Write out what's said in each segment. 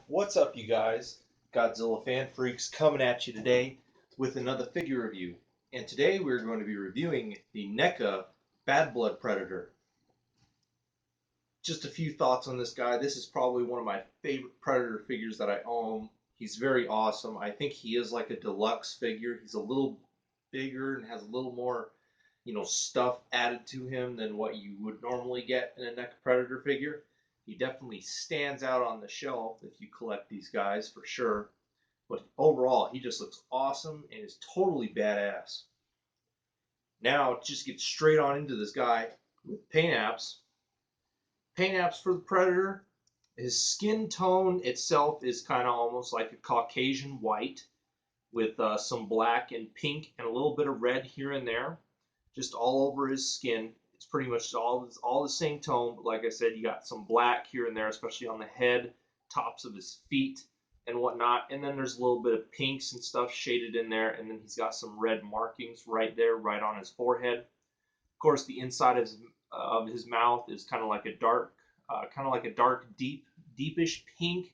What's up, you guys? Godzilla fan freaks coming at you today with another figure review. And today we're going to be reviewing the NECA Bad Blood Predator. Just a few thoughts on this guy. This is probably one of my favorite Predator figures that I own. He's very awesome. I think he is like a deluxe figure. He's a little bigger and has a little more, stuff added to him than what you would normally get in a NECA Predator figure. He definitely stands out on the shelf if you collect these guys for sure. But overall, he just looks awesome and is totally badass. Now, just get straight on into this guy with paint apps. Paint apps for the Predator. His skin tone itself is kind of almost like a Caucasian white with some black and pink and a little bit of red here and there, just all over his skin. It's pretty much all the same tone, but like I said, you got some black here and there, especially on the head, tops of his feet, and whatnot. And then there's a little bit of pinks and stuff shaded in there, and then he's got some red markings right there, right on his forehead. Of course, the inside of his mouth is kind of like a dark, deepish pink.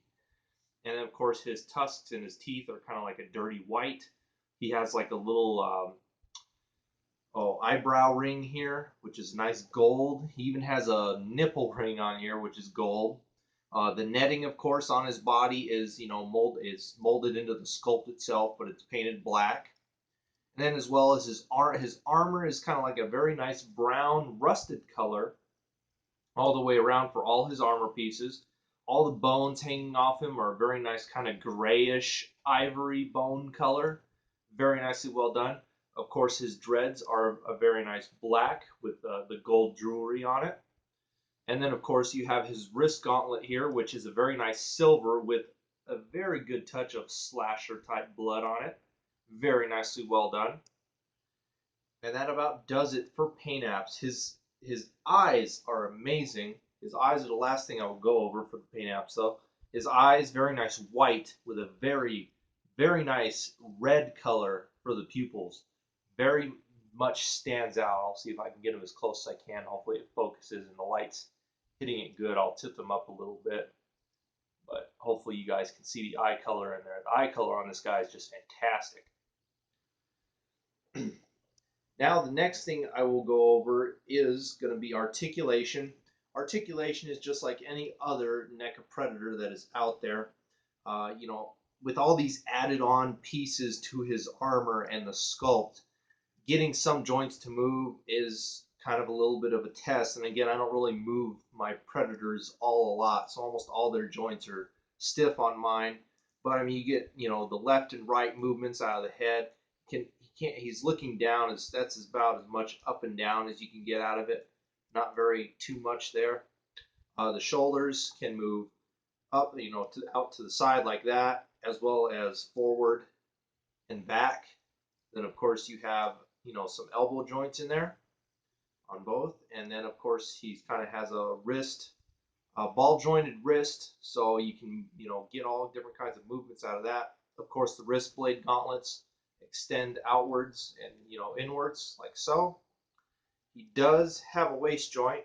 And then, of course, his tusks and his teeth are kind of like a dirty white. He has like a little eyebrow ring here, which is nice gold. He even has a nipple ring on here, which is gold. The netting, of course, on his body is molded into the sculpt itself, but it's painted black. And then, as well as his armor is kind of like a very nice brown rusted color all the way around for all his armor pieces. All the bones hanging off him are a very nice kind of grayish ivory bone color. Very nicely well done. Of course, his dreads are a very nice black with the gold jewelry on it. And then, of course, you have his wrist gauntlet here, which is a very nice silver with a very good touch of slasher type blood on it. Very nicely well done. And that about does it for paint apps. His eyes are amazing. His eyes are the last thing I will go over for the paint apps, though. His eyes, very nice white with a very, very nice red color for the pupils. Very much stands out. I'll see if I can get him as close as I can. Hopefully it focuses and the light's hitting it good. I'll tip them up a little bit. But hopefully you guys can see the eye color in there. The eye color on this guy is just fantastic. Now the next thing I will go over is going to be articulation. Articulation is just like any other NECA Predator that is out there. With all these added on pieces to his armor and the sculpt, getting some joints to move is kind of a little bit of a test. And again, I don't really move my Predators a lot, so almost all their joints are stiff on mine. But I mean, you get the left and right movements out of the head. He's looking down. That's about as much up and down as you can get out of it. Not very too much there. The shoulders can move up, out to the side like that, as well as forward and back. Then of course you have some elbow joints in there on both, and then of course he kind of has a wrist, a ball jointed wrist, so you can get all different kinds of movements out of that. Of course, the wrist blade gauntlets extend outwards and inwards like so. He does have a waist joint.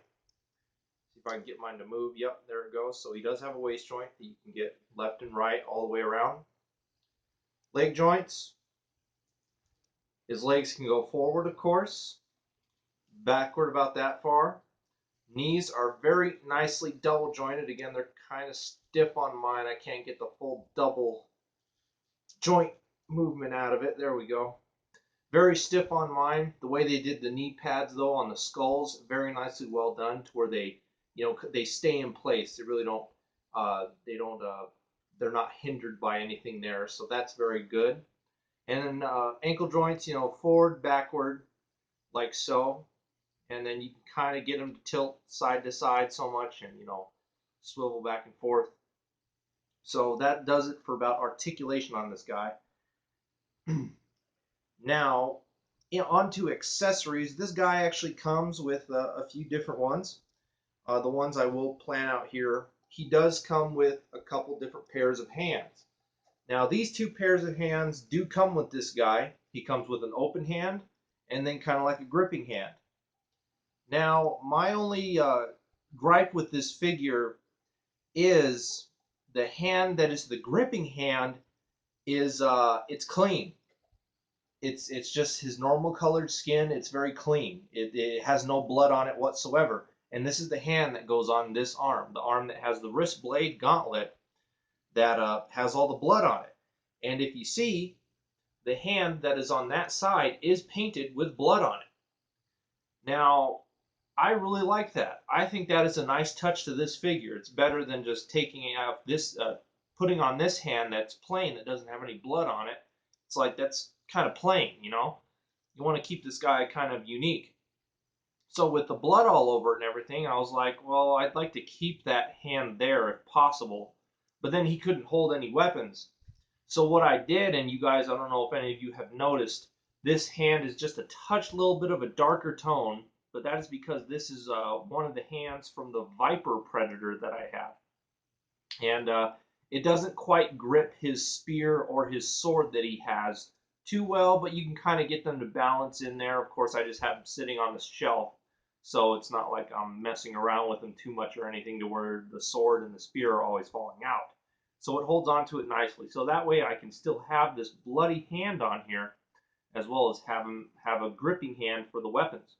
See if I can get mine to move. Yep, there it goes. So he does have a waist joint that you can get left and right all the way around. Leg joints. His legs can go forward, of course, backward about that far. Knees are very nicely double jointed. Again, they're kind of stiff on mine. I can't get the full double joint movement out of it. There we go. Very stiff on mine. The way they did the knee pads though on the skulls, very nicely well done to where they stay in place. They really don't they're not hindered by anything there, so that's very good. And then ankle joints, forward, backward, like so. And then you can kind of get them to tilt side to side so much and swivel back and forth. So that does it for about articulation on this guy. Now, onto accessories. This guy actually comes with a few different ones. The ones I will plan out here. He does come with a couple different pairs of hands. Now, these two pairs of hands do come with this guy. He comes with an open hand and then kind of like a gripping hand. Now, my only gripe with this figure is the hand that is the gripping hand is it's clean. It's just his normal colored skin. It's very clean. It has no blood on it whatsoever. And this is the hand that goes on this arm, the arm that has the wrist blade gauntlet that has all the blood on it. And if you see, the hand that is on that side is painted with blood on it. Now, I really like that. I think that is a nice touch to this figure. It's better than just taking out this, putting on this hand that's plain, that doesn't have any blood on it. It's like, that's kind of plain, you know? You want to keep this guy kind of unique. So with the blood all over it and everything, I was like, well, I'd like to keep that hand there if possible. But then he couldn't hold any weapons. So what I did, and you guys, I don't know if any of you have noticed, this hand is just a touch, little bit of a darker tone, but that is because this is one of the hands from the Viper Predator that I have. And it doesn't quite grip his spear or his sword that he has too well, but you can kind of get them to balance in there. Of course, I just have them sitting on the shelf, so it's not like I'm messing around with them too much or anything to where the sword and the spear are always falling out. So it holds onto it nicely. So that way I can still have this bloody hand on here, as well as have a gripping hand for the weapons.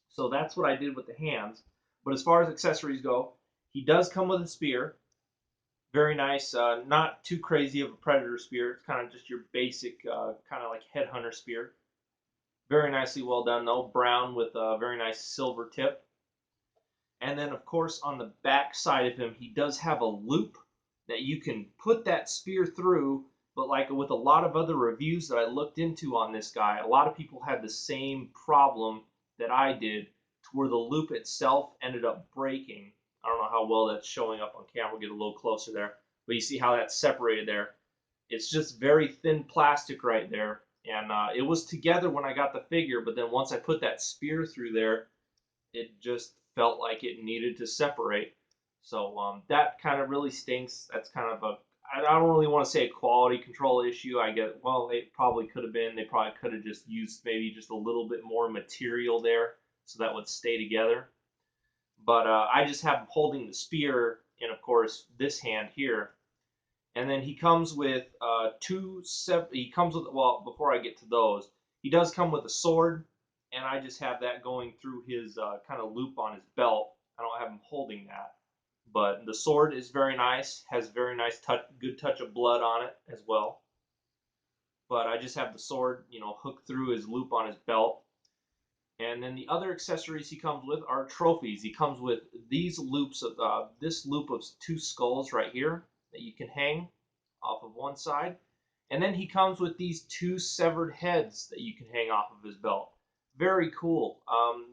So that's what I did with the hands. But as far as accessories go, he does come with a spear. Very nice, not too crazy of a predator spear. It's kind of just your basic, kind of like headhunter spear. Very nicely well done though, brown with a very nice silver tip. And then of course on the back side of him, he does have a loop that you can put that spear through, but like with a lot of other reviews that I looked into on this guy, a lot of people had the same problem that I did, to where the loop itself ended up breaking. I don't know how well that's showing up on camera. We'll get a little closer there. But you see how that's separated there. It's just very thin plastic right there. And it was together when I got the figure, but then once I put that spear through there, it just felt like it needed to separate. So that kind of really stinks. That's kind of a, I don't really want to say a quality control issue. I get, well, it probably could have been. They probably could have just used maybe just a little bit more material there so that would stay together. But I just have him holding the spear in, of course, this hand here. And then he comes with he comes with, well, before I get to those, he does come with a sword, and I just have that going through his kind of loop on his belt. I don't have him holding that. But the sword is very nice, has very nice touch, good touch of blood on it as well. But I just have the sword, you know, hooked through his loop on his belt. And then the other accessories he comes with are trophies. He comes with these loops of this loop of 2 skulls right here that you can hang off of one side. And then he comes with these 2 severed heads that you can hang off of his belt. Very cool.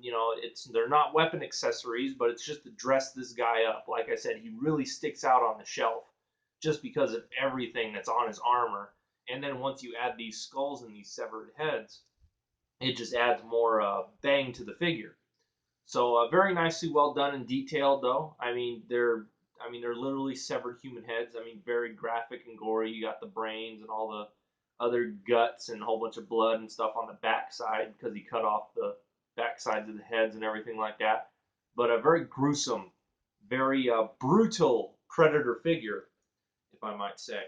You know, they're not weapon accessories, but it's just to dress this guy up. Like I said, he really sticks out on the shelf just because of everything that's on his armor. And then once you add these skulls and these severed heads, it just adds more bang to the figure. So very nicely well done and detailed, though. I mean, they're literally severed human heads. I mean, very graphic and gory. You got the brains and all the other guts and a whole bunch of blood and stuff on the back side because he cut off the back sides of the heads and everything like that. But a very gruesome, very brutal predator figure, if I might say.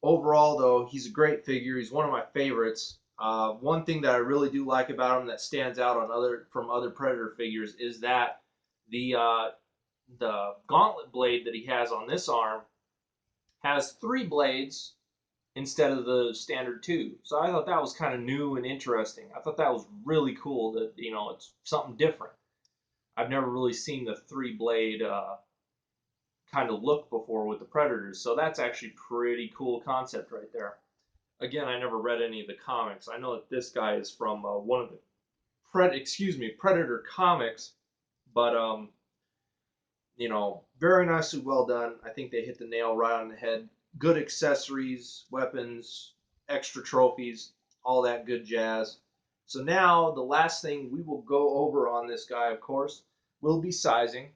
Overall, though, he's a great figure. He's one of my favorites. One thing that I really do like about him that stands out on from other Predator figures is that the gauntlet blade that he has on this arm has 3 blades instead of the standard 2. So I thought that was kind of new and interesting. I thought that was really cool that, you know, it's something different. I've never really seen the 3-blade kind of look before with the Predators, so that's actually pretty cool concept right there. Again, I never read any of the comics. I know that this guy is from one of the Predator comics, but you know, very nicely well done. I think they hit the nail right on the head. Good accessories, weapons, extra trophies, all that good jazz. So now the last thing we will go over on this guy, of course, will be sizing.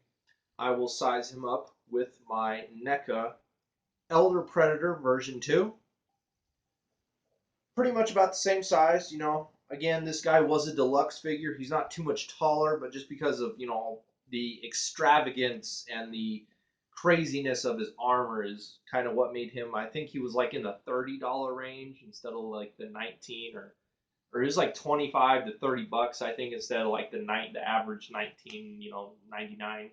I will size him up with my NECA Elder Predator version 2. Pretty much about the same size, you know. Again, this guy was a deluxe figure. He's not too much taller, but just because of, you know, the extravagance and the craziness of his armor is kind of what made him. I think he was like in the $30 range instead of like the 19 or it was like 25 to $30 I think instead of like the average 19 99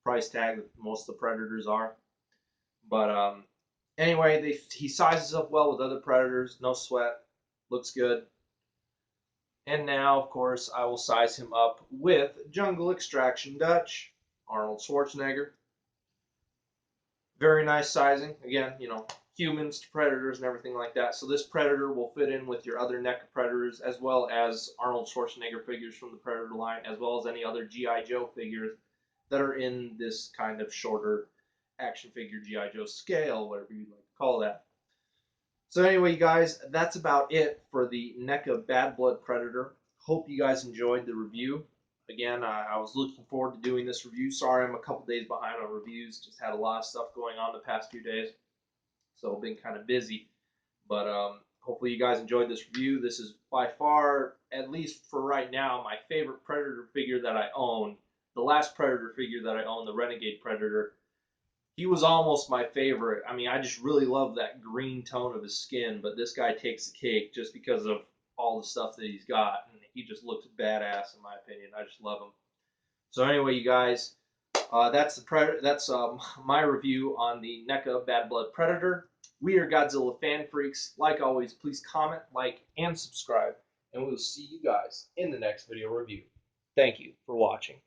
price tag that most of the Predators are. But anyway, he sizes up well with other Predators, no sweat, looks good. And now, of course, I will size him up with Jungle Extraction Dutch, Arnold Schwarzenegger. Very nice sizing. Again, humans to Predators and everything like that. So this Predator will fit in with your other NECA Predators, as well as Arnold Schwarzenegger figures from the Predator line, as well as any other G.I. Joe figures that are in this kind of shorter action figure G.I. Joe scale, whatever you'd like to call that. So anyway, you guys, that's about it for the NECA Bad Blood Predator. Hope you guys enjoyed the review. Again, I was looking forward to doing this review. Sorry I'm a couple days behind on reviews. Just had a lot of stuff going on the past few days. So I've been kind of busy. But hopefully you guys enjoyed this review. This is by far, at least for right now, my favorite Predator figure that I own. The last Predator figure that I owned, the Renegade Predator, he was almost my favorite. I mean, I just really love that green tone of his skin, but this guy takes the cake just because of all the stuff that he's got, and he just looks badass in my opinion. I just love him. So anyway, you guys, that's my review on the NECA Bad Blood Predator. We are Godzilla fan freaks. Like always, please comment, like, and subscribe, and we'll see you guys in the next video review. Thank you for watching.